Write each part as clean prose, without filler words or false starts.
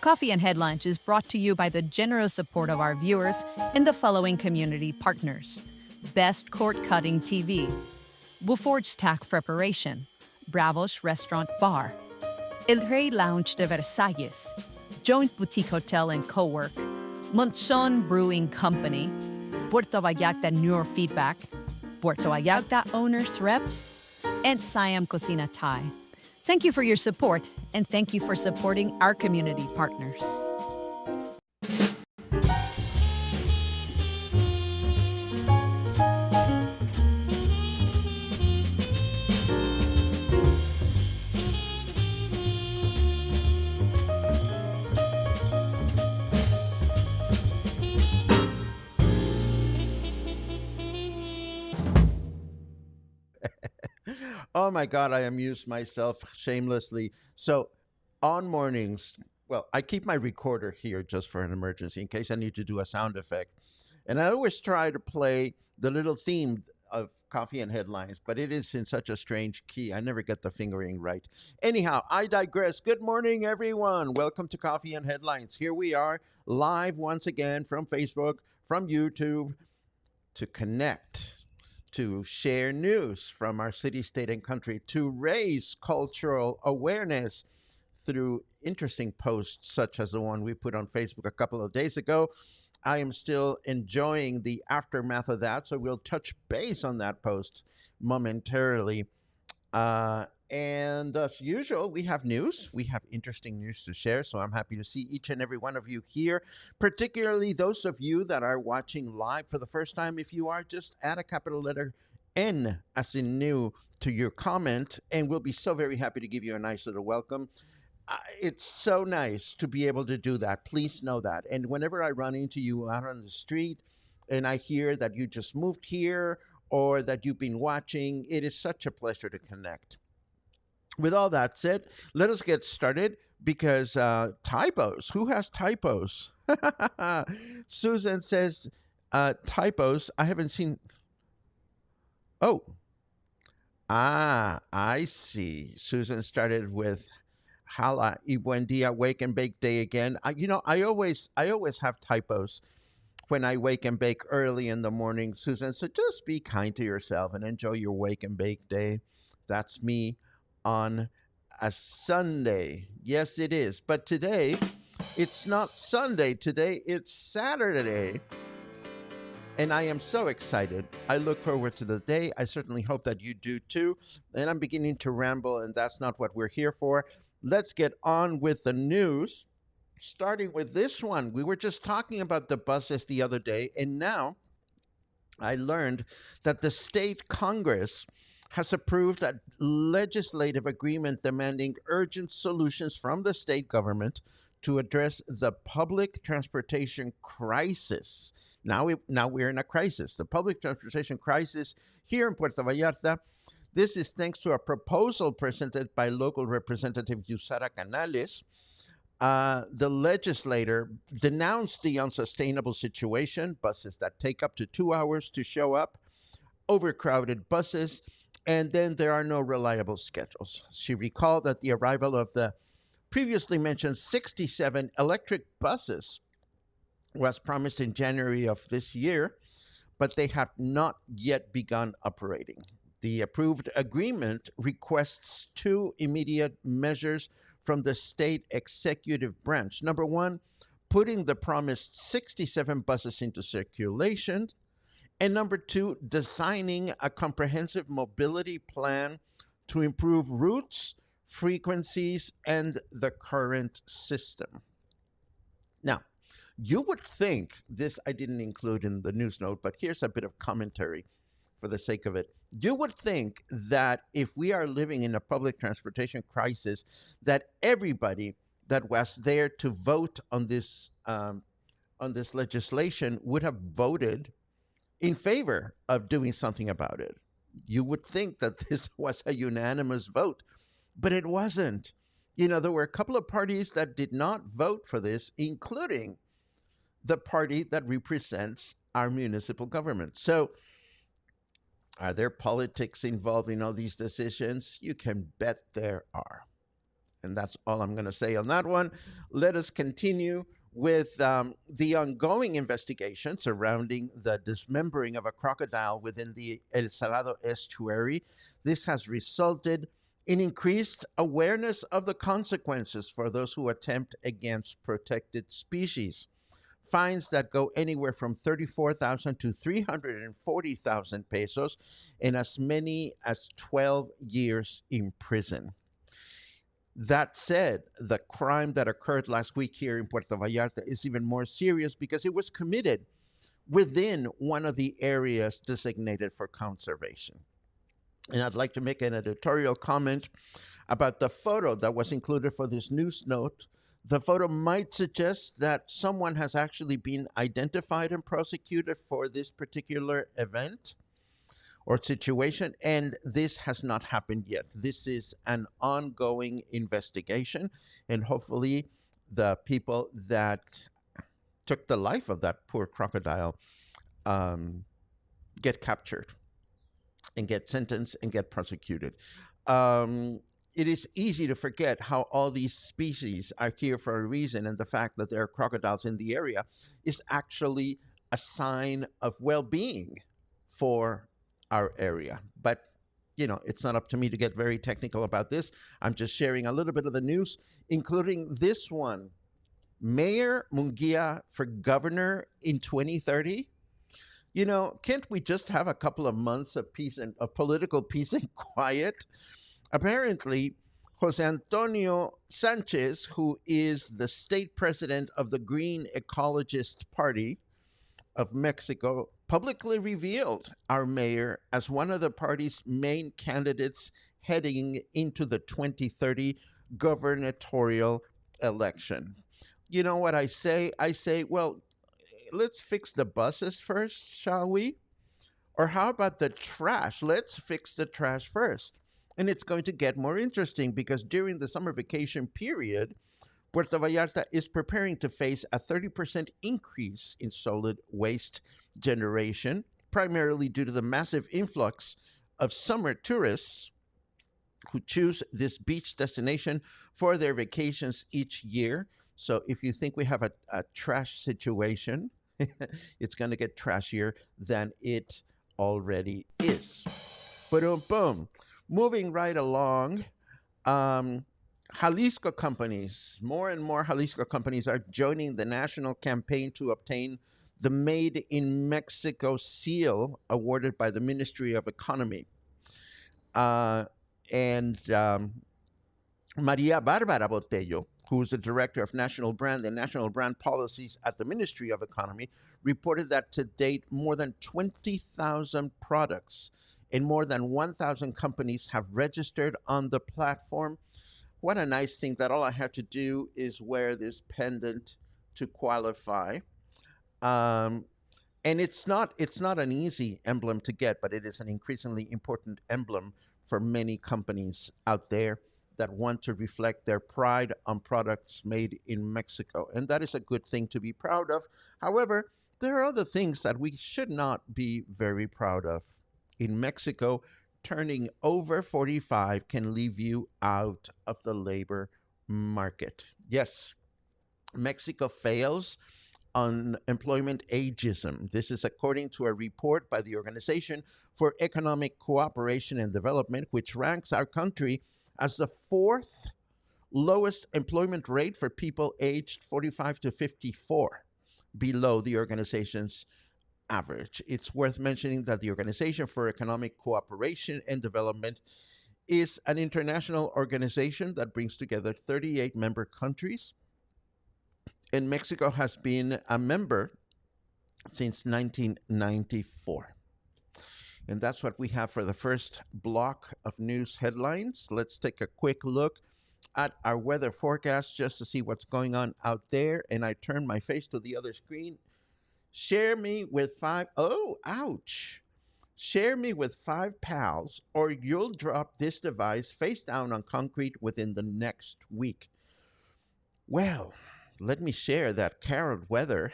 Coffee and Headlines is brought to you by the generous support of our viewers and the following community partners: Best Court Cutting TV, Buforge Tax Preparation, Bravos Restaurant Bar, El Rey Lounge de Versalles, Joint Boutique Hotel and Co-work, Monson Brewing Company, Puerto Vallarta Neurofeedback, Puerto Vallarta Owners Reps, and Siam Cocina Thai. Thank you for your support, and thank you for supporting our community partners. Oh my God, I amuse myself shamelessly. So on mornings, well, I keep my recorder here just for an emergency in case I need to do a sound effect. And I always try to play the little theme of Coffee and Headlines, but it is in such a strange key. I never get the fingering right. Anyhow, I digress. Good morning, everyone. Welcome to Coffee and Headlines. Here we are live once again from Facebook, from YouTube, to connect, to share news from our city, state, and country, to raise cultural awareness through interesting posts such as the one we put on Facebook a couple of days ago. I am still enjoying the aftermath of that, so we'll touch base on that post momentarily. And as usual, we have news. We have interesting news to share, so I'm happy to see each and every one of you here, particularly those of you that are watching live for the first time. If you are, just add a capital letter N as in new to your comment, and we'll be so very happy to give you a nice little welcome. It's so nice to be able to do that. Please know that. And whenever I run into you out on the street and I hear that you just moved here or that you've been watching, it is such a pleasure to connect. With all that said, let us get started because typos. Who has typos? Susan says typos. I haven't seen. Oh, I see. Susan started with Hala y buen día, wake and bake day again. I always have typos when I wake and bake early in the morning, Susan. So just be kind to yourself and enjoy your wake and bake day. That's me on a Sunday. Yes, it is. But today, it's not Sunday. Today, it's Saturday. And I am so excited. I look forward to the day. I certainly hope that you do too. And I'm beginning to ramble, and that's not what we're here for. Let's get on with the news, starting with this one. We were just talking about the buses the other day, and now I learned that the state Congress has approved a legislative agreement demanding urgent solutions from the state government to address the public transportation crisis. Now we're in a crisis, the public transportation crisis here in Puerto Vallarta. This is thanks to a proposal presented by local representative Yusara Canales. The legislator denounced the unsustainable situation, buses that take up to 2 hours to show up, overcrowded buses, and then there are no reliable schedules. She recalled that the arrival of the previously mentioned 67 electric buses was promised in January of this year, but they have not yet begun operating. The approved agreement requests two immediate measures from the state executive branch. Number one, putting the promised 67 buses into circulation. And number two, designing a comprehensive mobility plan to improve routes, frequencies, and the current system. Now, you would think, this I didn't include in the news note, but here's a bit of commentary for the sake of it. You would think that if we are living in a public transportation crisis, that everybody that was there to vote on this legislation would have voted in favor of doing something about it. You would think that this was a unanimous vote, but it wasn't. There were a couple of parties that did not vote for this, including the party that represents our municipal government. So, are there politics involved in all these decisions? You can bet there are. And that's all I'm going to say on that one. Let us continue with the ongoing investigation surrounding the dismembering of a crocodile within the El Salado estuary. This has resulted in increased awareness of the consequences for those who attempt against protected species. Fines that go anywhere from 34,000 to 340,000 pesos and as many as 12 years in prison. That said, the crime that occurred last week here in Puerto Vallarta is even more serious because it was committed within one of the areas designated for conservation. And I'd like to make an editorial comment about the photo that was included for this news note. The photo might suggest that someone has actually been identified and prosecuted for this particular event or situation, and this has not happened yet. This is an ongoing investigation, and hopefully the people that took the life of that poor crocodile get captured and get sentenced and get prosecuted. It is easy to forget how all these species are here for a reason, and the fact that there are crocodiles in the area is actually a sign of well-being for our area. But, you know, it's not up to me to get very technical about this. I'm just sharing a little bit of the news, including this one. Mayor Munguía for governor in 2030. You know, can't we just have a couple of months of peace and of political peace and quiet? Apparently, Jose Antonio Sanchez, who is the state president of the Green Ecologist Party of Mexico, publicly revealed our mayor as one of the party's main candidates heading into the 2030 gubernatorial election. You know what I say? I say, well, let's fix the buses first, shall we? Or how about the trash? Let's fix the trash first. And it's going to get more interesting because during the summer vacation period, Puerto Vallarta is preparing to face a 30% increase in solid waste generation, primarily due to the massive influx of summer tourists who choose this beach destination for their vacations each year. So if you think we have a trash situation, it's going to get trashier than it already is. Boom, boom. Moving right along, Jalisco companies, more and more Jalisco companies are joining the national campaign to obtain the Made in Mexico seal awarded by the Ministry of Economy. And Maria Barbara Botello, who is the director of national brand and national brand policies at the Ministry of Economy, reported that to date, more than 20,000 products and more than 1,000 companies have registered on the platform. What a nice thing that all I have to do is wear this pendant to qualify. And it's not an easy emblem to get, but it is an increasingly important emblem for many companies out there that want to reflect their pride on products made in Mexico. And that is a good thing to be proud of. However, there are other things that we should not be very proud of. In Mexico, turning over 45 can leave you out of the labor market. Yes, Mexico fails on employment ageism. This is according to a report by the Organization for Economic Cooperation and Development, which ranks our country as the fourth lowest employment rate for people aged 45 to 54, below the organization's average. It's worth mentioning that the Organization for Economic Cooperation and Development is an international organization that brings together 38 member countries, and Mexico has been a member since 1994. And that's what we have for the first block of news headlines. Let's take a quick look at our weather forecast just to see what's going on out there. And I turn my face to the other screen. Share me with ouch. Share me with 5 pals, or you'll drop this device face down on concrete within the next week. Well, let me share that Carol Weather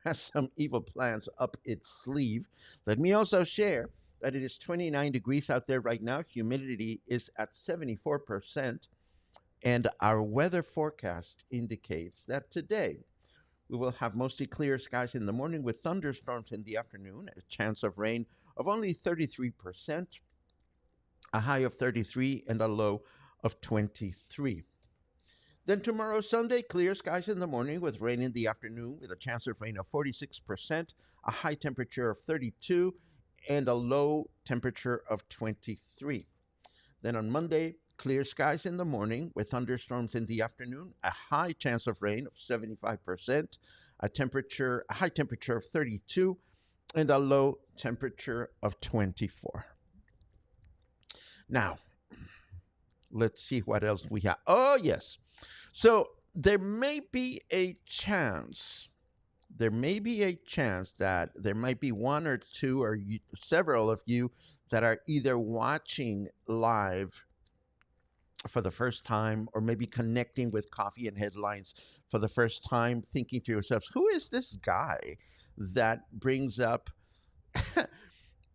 has some evil plans up its sleeve. Let me also share that it is 29 degrees out there right now. Humidity is at 74%. And our weather forecast indicates that today we will have mostly clear skies in the morning with thunderstorms in the afternoon, a chance of rain of only 33%, a high of 33, and a low of 23. Then tomorrow, Sunday, clear skies in the morning with rain in the afternoon, with a chance of rain of 46%, a high temperature of 32, and a low temperature of 23. Then on Monday, clear skies in the morning with thunderstorms in the afternoon, a high chance of rain of 75%, a high temperature of 32, and a low temperature of 24. Now, let's see what else we have. Oh, yes. So there may be a chance. There may be a chance that there might be one or two or several of you that are either watching live for the first time or maybe connecting with Coffee and Headlines for the first time, thinking to yourselves, who is this guy that brings up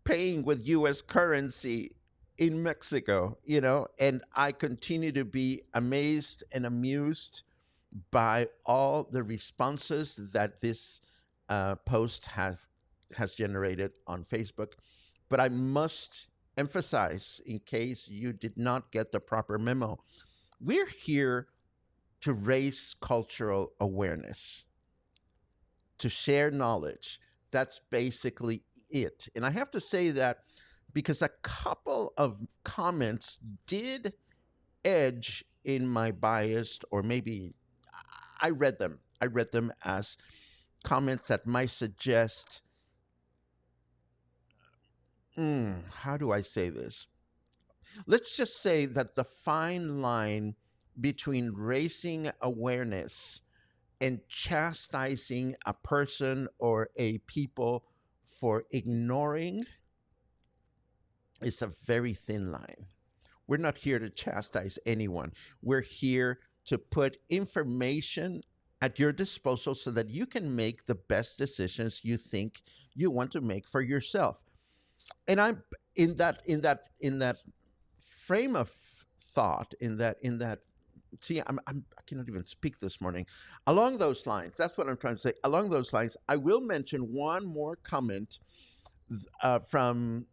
paying with US currency in Mexico, and I continue to be amazed and amused by all the responses that this post has generated on Facebook. But I must emphasize, in case you did not get the proper memo, we're here to raise cultural awareness, to share knowledge. That's basically it. And I have to say that because a couple of comments did edge in my bias, or maybe I read them. I read them as comments that might suggest, how do I say this? Let's just say that the fine line between raising awareness and chastising a person or a people for ignoring is a very thin line. We're not here to chastise anyone. We're here to put information at your disposal so that you can make the best decisions you think you want to make for yourself. And I'm in that frame of thought, in that see, I cannot even speak this morning. Along those lines, that's what I'm trying to say. Along those lines, I will mention one more comment from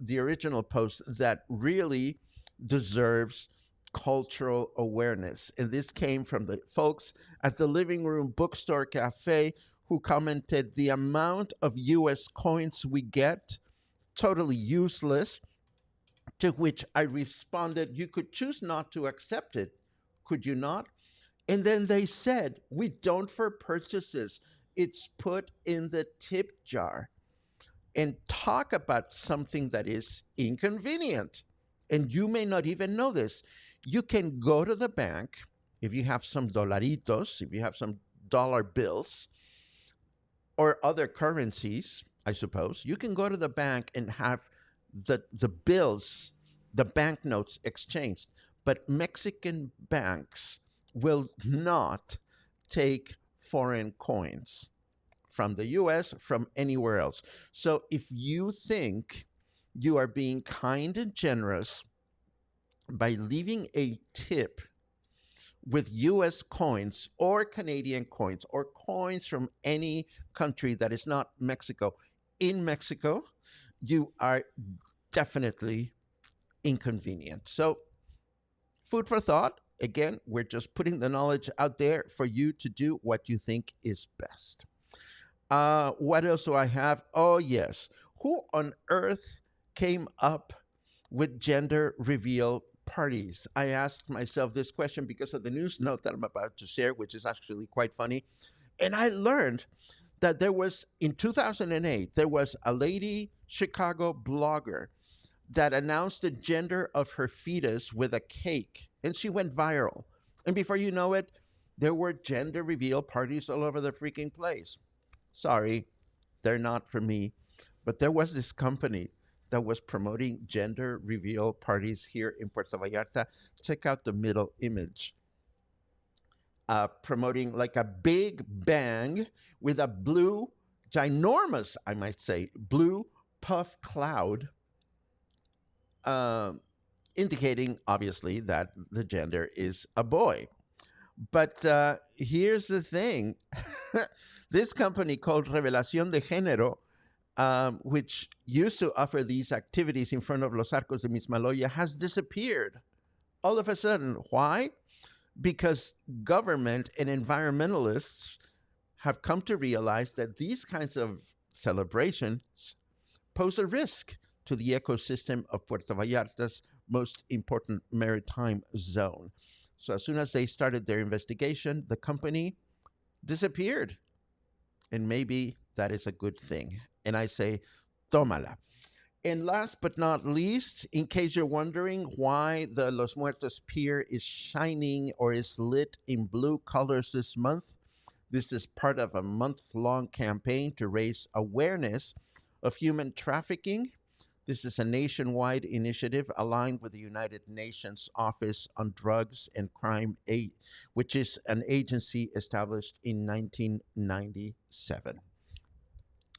the original post that really deserves cultural awareness. And this came from the folks at the Living Room Bookstore Cafe, who commented, the amount of US coins we get, totally useless. To which I responded, you could choose not to accept it, could you not? And then they said, we don't for purchases. It's put in the tip jar. And talk about something that is inconvenient. And you may not even know this. You can go to the bank, if you have some dolaritos, if you have some dollar bills, or other currencies, I suppose, you can go to the bank and have the bills, the banknotes exchanged. But Mexican banks will not take foreign coins from the US, from anywhere else. So if you think you are being kind and generous by leaving a tip with US coins or Canadian coins or coins from any country that is not Mexico in Mexico, you are definitely inconvenient. So, food for thought. Again, we're just putting the knowledge out there for you to do what you think is best. What else do I have? Oh, yes. Who on earth came up with gender reveal parties? I asked myself this question because of the news note that I'm about to share, which is actually quite funny. And I learned that in 2008, there was a lady, Chicago blogger, that announced the gender of her fetus with a cake, and she went viral. And before you know it, there were gender reveal parties all over the freaking place. Sorry, they're not for me. But there was this company that was promoting gender reveal parties here in Puerto Vallarta. Check out the middle image. Promoting like a big bang with a blue, ginormous, I might say, blue puff cloud indicating obviously that the gender is a boy. But here's the thing. This company called Revelación de Género, which used to offer these activities in front of Los Arcos de Mismaloya, has disappeared all of a sudden. Why? Because government and environmentalists have come to realize that these kinds of celebrations pose a risk to the ecosystem of Puerto Vallarta's most important maritime zone. So as soon as they started their investigation, the company disappeared. And maybe that is a good thing. And I say, tómala. And last but not least, in case you're wondering why the Los Muertos Pier is shining or is lit in blue colors this month, this is part of a month-long campaign to raise awareness of human trafficking. This is a nationwide initiative aligned with the United Nations Office on Drugs and Crime Aid, which is an agency established in 1997.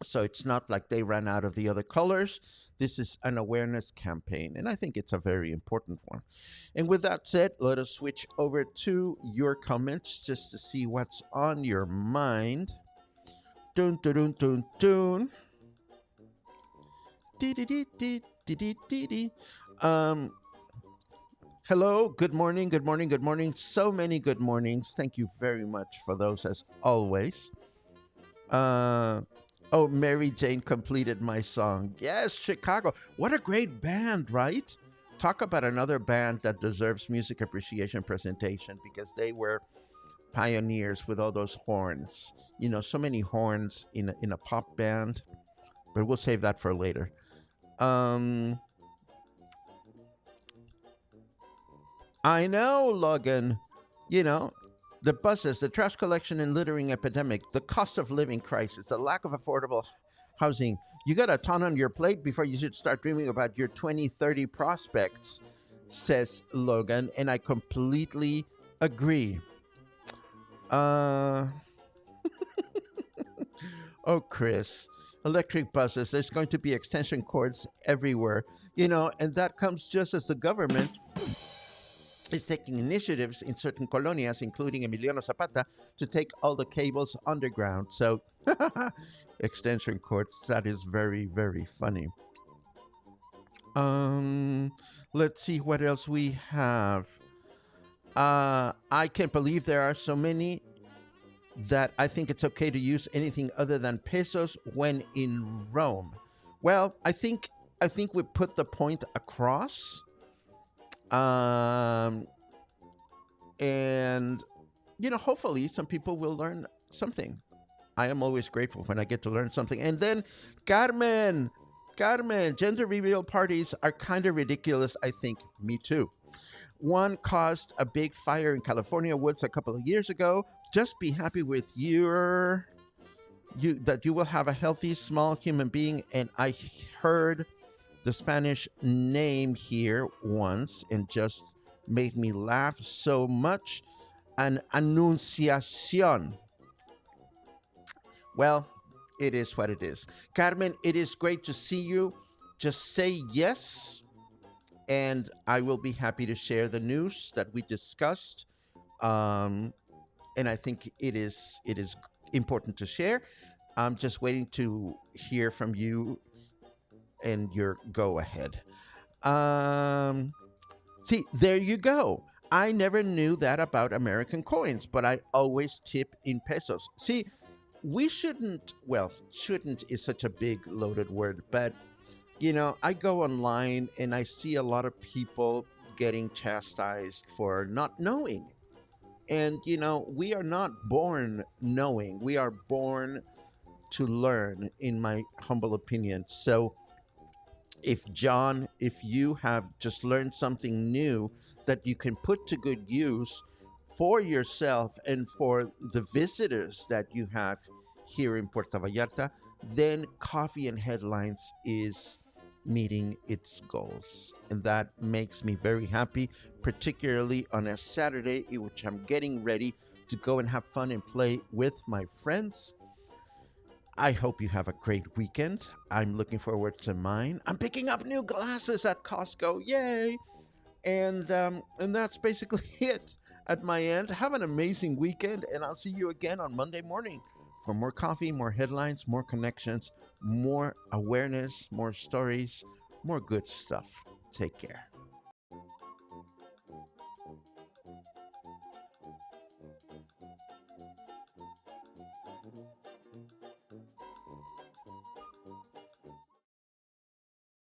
So it's not like they ran out of the other colors. This is an awareness campaign, and I think it's a very important one. And with that said, let us switch over to your comments just to see what's on your mind. Dun, dun, dun, dun, dun. Um, Hello, good morning, good morning, good morning. So many good mornings. Thank you very much for those as always. Oh, Mary Jane completed my song. Yes, Chicago. What a great band, right? Talk about another band that deserves music appreciation presentation because they were pioneers with all those horns. You know, so many horns in a pop band, but we'll save that for later. Um, I know, Logan. You know, the buses, the trash collection and littering epidemic, the cost of living crisis, the lack of affordable housing. You got a ton on your plate before you should start dreaming about your 2030 prospects, says Logan, and I completely agree. Uh, oh, Chris, electric buses, there's going to be extension cords everywhere, you know, and that comes just as the government is taking initiatives in certain colonias, including Emiliano Zapata, to take all the cables underground. So, extension cords, that is very, very funny. Um, let's see what else we have. I can't believe there are so many that I think it's okay to use anything other than pesos when in Rome. Well, I think we put the point across. Um, and hopefully some people will learn something. I am always grateful when I get to learn something. And then Carmen, gender reveal parties are kind of ridiculous. I think me too. One caused a big fire in California woods a couple of years ago. Just be happy with you that you will have a healthy small human being. And I heard the Spanish name here once and just made me laugh so much. An Anunciacion. Well, it is what it is. Carmen, it is great to see you. Just say yes, and I will be happy to share the news that we discussed. Um, and I think it is important to share. I'm just waiting to hear from you and your go ahead. Um, See, there you go. I never knew that about American coins, but I always tip in pesos. See, we shouldn't, well, shouldn't is such a big loaded word, but I go online and I see a lot of people getting chastised for not knowing. And, we are not born knowing, we are born to learn, in my humble opinion. So, if you have just learned something new that you can put to good use for yourself and for the visitors that you have here in Puerto Vallarta, then Coffee and Headlines is meeting its goals. And that makes me very happy, particularly on a Saturday in which I'm getting ready to go and have fun and play with my friends. I hope you have a great weekend. I'm looking forward to mine. I'm picking up new glasses at Costco. Yay! And that's basically it at my end. Have an amazing weekend, and I'll see you again on Monday morning for more coffee, more headlines, more connections, more awareness, more stories, more good stuff. Take care.